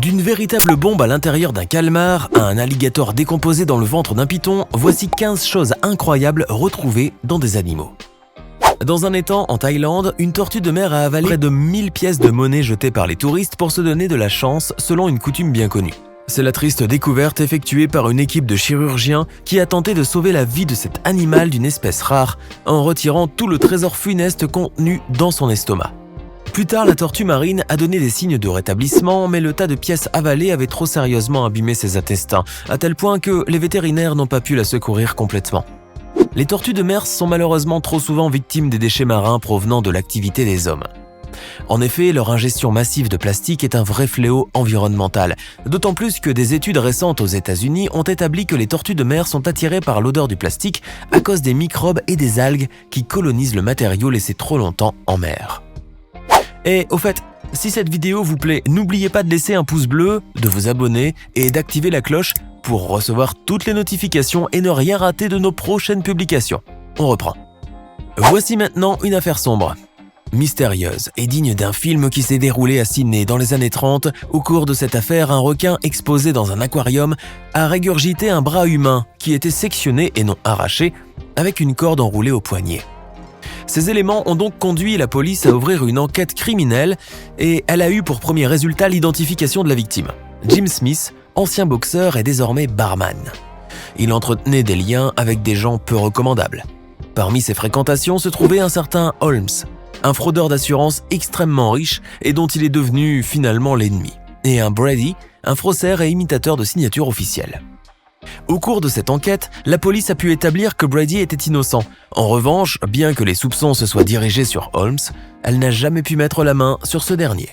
D'une véritable bombe à l'intérieur d'un calmar à un alligator décomposé dans le ventre d'un python, voici 15 choses incroyables retrouvées dans des animaux. Dans un étang en Thaïlande, une tortue de mer a avalé près de 1000 pièces de monnaie jetées par les touristes pour se donner de la chance selon une coutume bien connue. C'est la triste découverte effectuée par une équipe de chirurgiens qui a tenté de sauver la vie de cet animal d'une espèce rare en retirant tout le trésor funeste contenu dans son estomac. Plus tard, la tortue marine a donné des signes de rétablissement, mais le tas de pièces avalées avait trop sérieusement abîmé ses intestins, à tel point que les vétérinaires n'ont pas pu la secourir complètement. Les tortues de mer sont malheureusement trop souvent victimes des déchets marins provenant de l'activité des hommes. En effet, leur ingestion massive de plastique est un vrai fléau environnemental, d'autant plus que des études récentes aux États-Unis ont établi que les tortues de mer sont attirées par l'odeur du plastique à cause des microbes et des algues qui colonisent le matériau laissé trop longtemps en mer. Et au fait, si cette vidéo vous plaît, n'oubliez pas de laisser un pouce bleu, de vous abonner et d'activer la cloche pour recevoir toutes les notifications et ne rien rater de nos prochaines publications. On reprend. Voici maintenant une affaire sombre, mystérieuse et digne d'un film qui s'est déroulé à Sydney dans les années 30. Au cours de cette affaire, un requin exposé dans un aquarium a régurgité un bras humain qui était sectionné et non arraché avec une corde enroulée au poignet. Ces éléments ont donc conduit la police à ouvrir une enquête criminelle et elle a eu pour premier résultat l'identification de la victime. Jim Smith, ancien boxeur et désormais barman. Il entretenait des liens avec des gens peu recommandables. Parmi ses fréquentations se trouvait un certain Holmes, un fraudeur d'assurance extrêmement riche et dont il est devenu finalement l'ennemi, et un Brady, un faussaire et imitateur de signatures officielles. Au cours de cette enquête, la police a pu établir que Brady était innocent. En revanche, bien que les soupçons se soient dirigés sur Holmes, elle n'a jamais pu mettre la main sur ce dernier.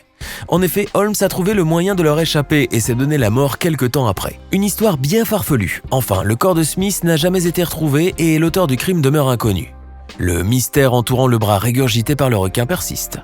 En effet, Holmes a trouvé le moyen de leur échapper et s'est donné la mort quelque temps après. Une histoire bien farfelue. Enfin, le corps de Smith n'a jamais été retrouvé et l'auteur du crime demeure inconnu. Le mystère entourant le bras régurgité par le requin persiste.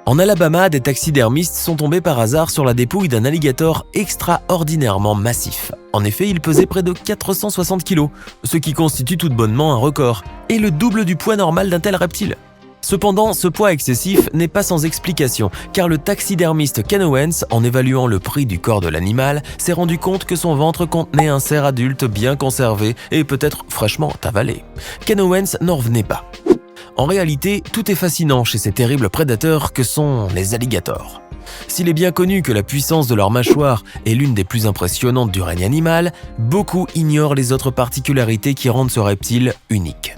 En Alabama, des taxidermistes sont tombés par hasard sur la dépouille d'un alligator extraordinairement massif. En effet, il pesait près de 460 kg, ce qui constitue tout bonnement un record, et le double du poids normal d'un tel reptile. Cependant, ce poids excessif n'est pas sans explication, ken Owens, en évaluant le prix du corps de l'animal, s'est rendu compte que son ventre contenait un cerf adulte bien conservé et peut-être fraîchement avalé. Ken Owens n'en revenait pas. En réalité, tout est fascinant chez ces terribles prédateurs que sont les alligators. S'il est bien connu que la puissance de leur mâchoire est l'une des plus impressionnantes du règne animal, beaucoup ignorent les autres particularités qui rendent ce reptile unique.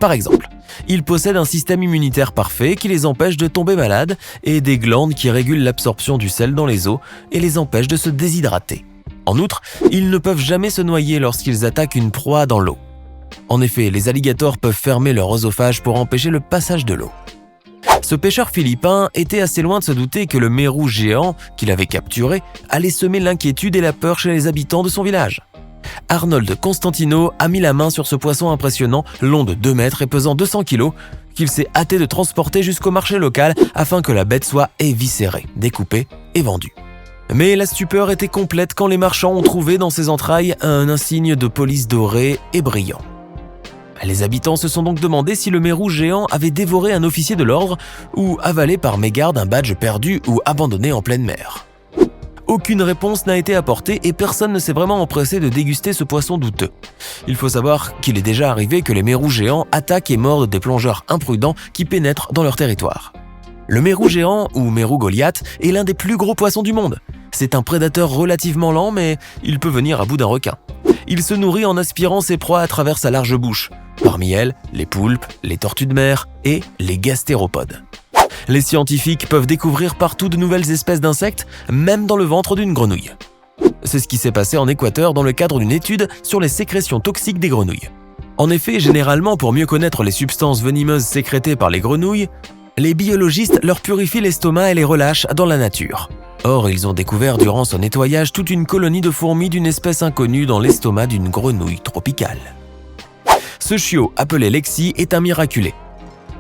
Par exemple, ils possèdent un système immunitaire parfait qui les empêche de tomber malades et des glandes qui régulent l'absorption du sel dans les os et les empêchent de se déshydrater. En outre, ils ne peuvent jamais se noyer lorsqu'ils attaquent une proie dans l'eau. En effet, les alligators peuvent fermer leur œsophage pour empêcher le passage de l'eau. Ce pêcheur philippin était assez loin de se douter que le mérou géant qu'il avait capturé allait semer l'inquiétude et la peur chez les habitants de son village. Arnold Constantino a mis la main sur ce poisson impressionnant, long de 2 mètres et pesant 200 kg, qu'il s'est hâté de transporter jusqu'au marché local afin que la bête soit éviscérée, découpée et vendue. Mais la stupeur était complète quand les marchands ont trouvé dans ses entrailles un insigne de police doré et brillant. Les habitants se sont donc demandé si le mérou géant avait dévoré un officier de l'ordre ou avalé par mégarde un badge perdu ou abandonné en pleine mer. Aucune réponse n'a été apportée et personne ne s'est vraiment empressé de déguster ce poisson douteux. Il faut savoir qu'il est déjà arrivé que les mérous géants attaquent et mordent des plongeurs imprudents qui pénètrent dans leur territoire. Le mérou géant, ou mérou Goliath, est l'un des plus gros poissons du monde. C'est un prédateur relativement lent, mais il peut venir à bout d'un requin. Il se nourrit en aspirant ses proies à travers sa large bouche. Parmi elles, les poulpes, les tortues de mer et les gastéropodes. Les scientifiques peuvent découvrir partout de nouvelles espèces d'insectes, même dans le ventre d'une grenouille. C'est ce qui s'est passé en Équateur dans le cadre d'une étude sur les sécrétions toxiques des grenouilles. En effet, généralement pour mieux connaître les substances venimeuses sécrétées par les grenouilles, les biologistes leur purifient l'estomac et les relâchent dans la nature. Or, ils ont découvert durant son nettoyage toute une colonie de fourmis d'une espèce inconnue dans l'estomac d'une grenouille tropicale. Ce chiot, appelé Lexi, est un miraculé.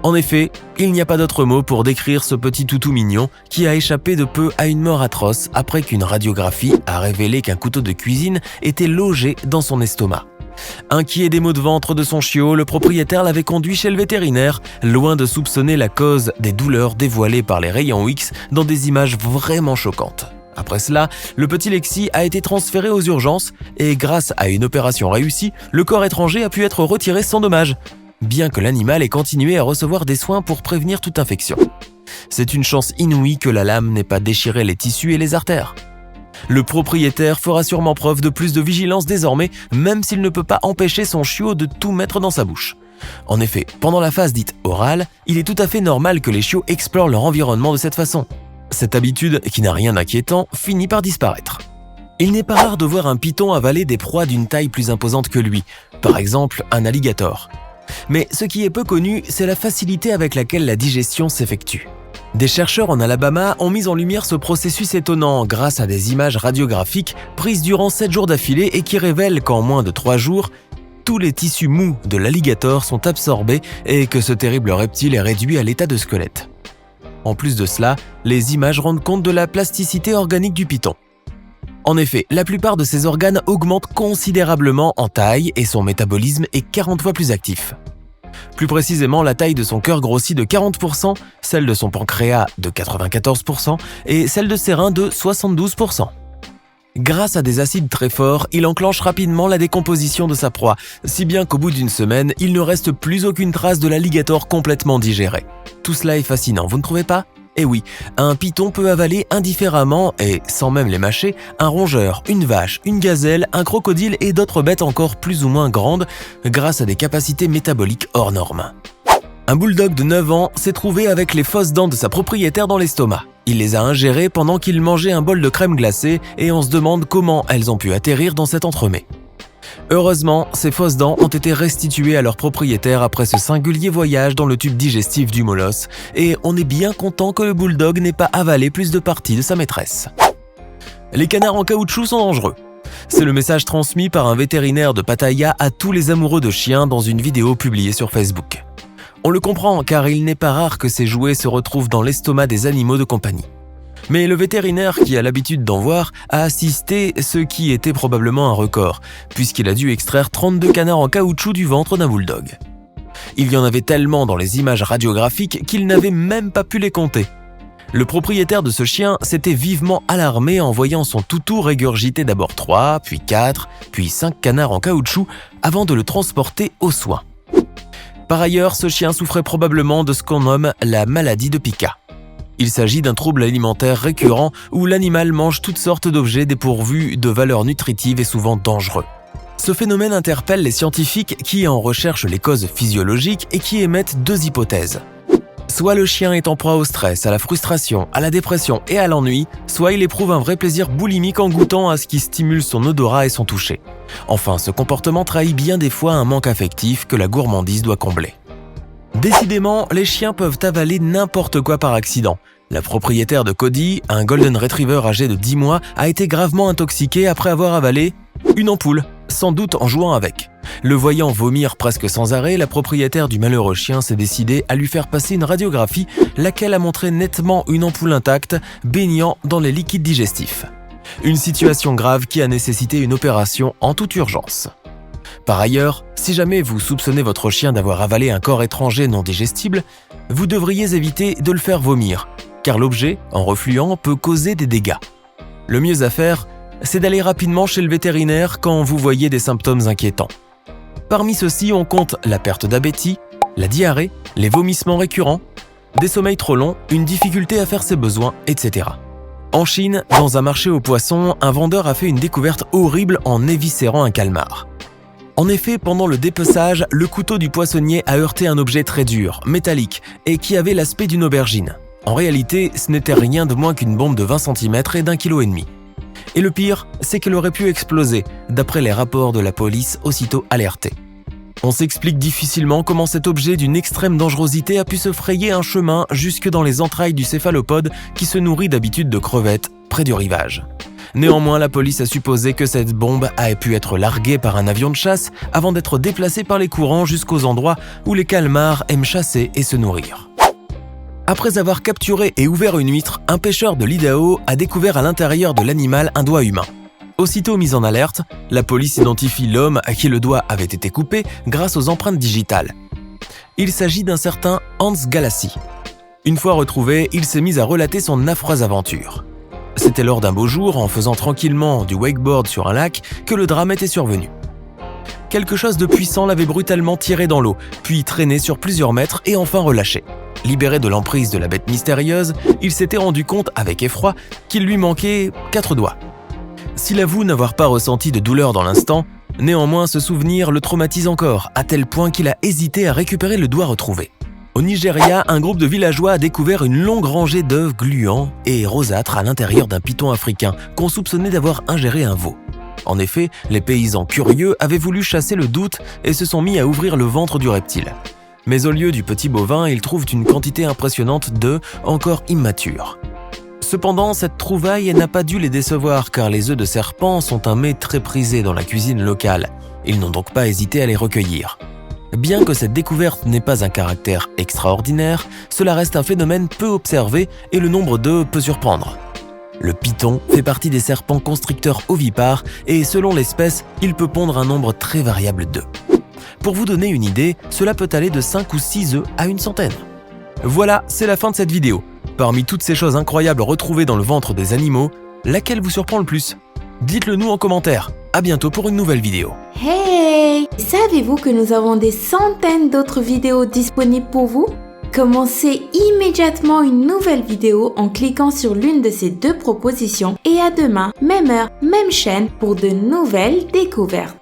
En effet, il n'y a pas d'autre mot pour décrire ce petit toutou mignon qui a échappé de peu à une mort atroce après qu'une radiographie a révélé qu'un couteau de cuisine était logé dans son estomac. Inquiet des maux de ventre de son chiot, le propriétaire l'avait conduit chez le vétérinaire, loin de soupçonner la cause des douleurs dévoilées par les rayons X dans des images vraiment choquantes. Après cela, le petit Lexi a été transféré aux urgences et grâce à une opération réussie, le corps étranger a pu être retiré sans dommage, bien que l'animal ait continué à recevoir des soins pour prévenir toute infection. C'est une chance inouïe que la lame n'ait pas déchiré les tissus et les artères. Le propriétaire fera sûrement preuve de plus de vigilance désormais, même s'il ne peut pas empêcher son chiot de tout mettre dans sa bouche. En effet, pendant la phase dite orale, il est tout à fait normal que les chiots explorent leur environnement de cette façon. Cette habitude, qui n'a rien d'inquiétant, finit par disparaître. Il n'est pas rare de voir un python avaler des proies d'une taille plus imposante que lui, par exemple un alligator. Mais ce qui est peu connu, c'est la facilité avec laquelle la digestion s'effectue. Des chercheurs en Alabama ont mis en lumière ce processus étonnant grâce à des images radiographiques prises durant 7 jours d'affilée et qui révèlent qu'en moins de 3 jours, tous les tissus mous de l'alligator sont absorbés et que ce terrible reptile est réduit à l'état de squelette. En plus de cela, les images rendent compte de la plasticité organique du python. En effet, la plupart de ses organes augmentent considérablement en taille et son métabolisme est 40 fois plus actif. Plus précisément, la taille de son cœur grossit de 40%, celle de son pancréas de 94% et celle de ses reins de 72%. Grâce à des acides très forts, il enclenche rapidement la décomposition de sa proie, si bien qu'au bout d'une semaine, il ne reste plus aucune trace de l'alligator complètement digéré. Tout cela est fascinant, vous ne trouvez pas ? Eh oui, un python peut avaler indifféremment, et sans même les mâcher, un rongeur, une vache, une gazelle, un crocodile et d'autres bêtes encore plus ou moins grandes grâce à des capacités métaboliques hors normes. Un bulldog de 9 ans s'est trouvé avec les fausses dents de sa propriétaire dans l'estomac. Il les a ingérées pendant qu'il mangeait un bol de crème glacée et on se demande comment elles ont pu atterrir dans cet entremets. Heureusement, ces fausses dents ont été restituées à leur propriétaire après ce singulier voyage dans le tube digestif du molosse et on est bien content que le bulldog n'ait pas avalé plus de parties de sa maîtresse. Les canards en caoutchouc sont dangereux. C'est le message transmis par un vétérinaire de Pattaya à tous les amoureux de chiens dans une vidéo publiée sur Facebook. On le comprend car il n'est pas rare que ces jouets se retrouvent dans l'estomac des animaux de compagnie. Mais le vétérinaire qui a l'habitude d'en voir a assisté ce qui était probablement un record, puisqu'il a dû extraire 32 canards en caoutchouc du ventre d'un bulldog. Il y en avait tellement dans les images radiographiques qu'il n'avait même pas pu les compter. Le propriétaire de ce chien s'était vivement alarmé en voyant son toutou régurgiter d'abord 3, puis 4, puis 5 canards en caoutchouc avant de le transporter aux soins. Par ailleurs, ce chien souffrait probablement de ce qu'on nomme la maladie de Pica. Il s'agit d'un trouble alimentaire récurrent où l'animal mange toutes sortes d'objets dépourvus de valeur nutritive et souvent dangereux. Ce phénomène interpelle les scientifiques qui en recherchent les causes physiologiques et qui émettent 2 hypothèses. Soit le chien est en proie au stress, à la frustration, à la dépression et à l'ennui, soit il éprouve un vrai plaisir boulimique en goûtant à ce qui stimule son odorat et son toucher. Enfin, ce comportement trahit bien des fois un manque affectif que la gourmandise doit combler. Décidément, les chiens peuvent avaler n'importe quoi par accident. La propriétaire de Cody, un golden retriever âgé de 10 mois, a été gravement intoxiquée après avoir avalé une ampoule, sans doute en jouant avec. Le voyant vomir presque sans arrêt, la propriétaire du malheureux chien s'est décidée à lui faire passer une radiographie, laquelle a montré nettement une ampoule intacte, baignant dans les liquides digestifs. Une situation grave qui a nécessité une opération en toute urgence. Par ailleurs, si jamais vous soupçonnez votre chien d'avoir avalé un corps étranger non digestible, vous devriez éviter de le faire vomir, car l'objet, en refluant, peut causer des dégâts. Le mieux à faire, c'est d'aller rapidement chez le vétérinaire quand vous voyez des symptômes inquiétants. Parmi ceux-ci, on compte la perte d'appétit, la diarrhée, les vomissements récurrents, des sommeils trop longs, une difficulté à faire ses besoins, etc. En Chine, dans un marché aux poissons, un vendeur a fait une découverte horrible en éviscérant un calmar. En effet, pendant le dépeçage, le couteau du poissonnier a heurté un objet très dur, métallique, et qui avait l'aspect d'une aubergine. En réalité, ce n'était rien de moins qu'une bombe de 20 cm et d'1,5 kg. Et le pire, c'est qu'elle aurait pu exploser, d'après les rapports de la police aussitôt alertés. On s'explique difficilement comment cet objet d'une extrême dangerosité a pu se frayer un chemin jusque dans les entrailles du céphalopode qui se nourrit d'habitude de crevettes près du rivage. Néanmoins, la police a supposé que cette bombe a pu être larguée par un avion de chasse avant d'être déplacée par les courants jusqu'aux endroits où les calmars aiment chasser et se nourrir. Après avoir capturé et ouvert une huître, un pêcheur de l'Idaho a découvert à l'intérieur de l'animal un doigt humain. Aussitôt mis en alerte, la police identifie l'homme à qui le doigt avait été coupé grâce aux empreintes digitales. Il s'agit d'un certain Hans Galassi. Une fois retrouvé, il s'est mis à relater son affreuse aventure. C'était lors d'un beau jour, en faisant tranquillement du wakeboard sur un lac, que le drame était survenu. Quelque chose de puissant l'avait brutalement tiré dans l'eau, puis traîné sur plusieurs mètres et enfin relâché. Libéré de l'emprise de la bête mystérieuse, il s'était rendu compte avec effroi qu'il lui manquait 4 doigts. S'il avoue n'avoir pas ressenti de douleur dans l'instant, néanmoins ce souvenir le traumatise encore, à tel point qu'il a hésité à récupérer le doigt retrouvé. Au Nigeria, un groupe de villageois a découvert une longue rangée d'œufs gluants et rosâtres à l'intérieur d'un python africain qu'on soupçonnait d'avoir ingéré un veau. En effet, les paysans curieux avaient voulu chasser le doute et se sont mis à ouvrir le ventre du reptile. Mais au lieu du petit bovin, ils trouvent une quantité impressionnante d'œufs encore immatures. Cependant, cette trouvaille n'a pas dû les décevoir car les œufs de serpent sont un mets très prisé dans la cuisine locale. Ils n'ont donc pas hésité à les recueillir. Bien que cette découverte n'ait pas un caractère extraordinaire, cela reste un phénomène peu observé et le nombre d'œufs peut surprendre. Le python fait partie des serpents constricteurs ovipares et selon l'espèce, il peut pondre un nombre très variable d'œufs. Pour vous donner une idée, cela peut aller de 5 ou 6 œufs à une centaine. Voilà, c'est la fin de cette vidéo. Parmi toutes ces choses incroyables retrouvées dans le ventre des animaux, laquelle vous surprend le plus? Dites-le nous en commentaire. À bientôt pour une nouvelle vidéo. Hey! Savez-vous que nous avons des centaines d'autres vidéos disponibles pour vous? Commencez immédiatement une nouvelle vidéo en cliquant sur l'une de ces 2 propositions et à demain, même heure, même chaîne pour de nouvelles découvertes.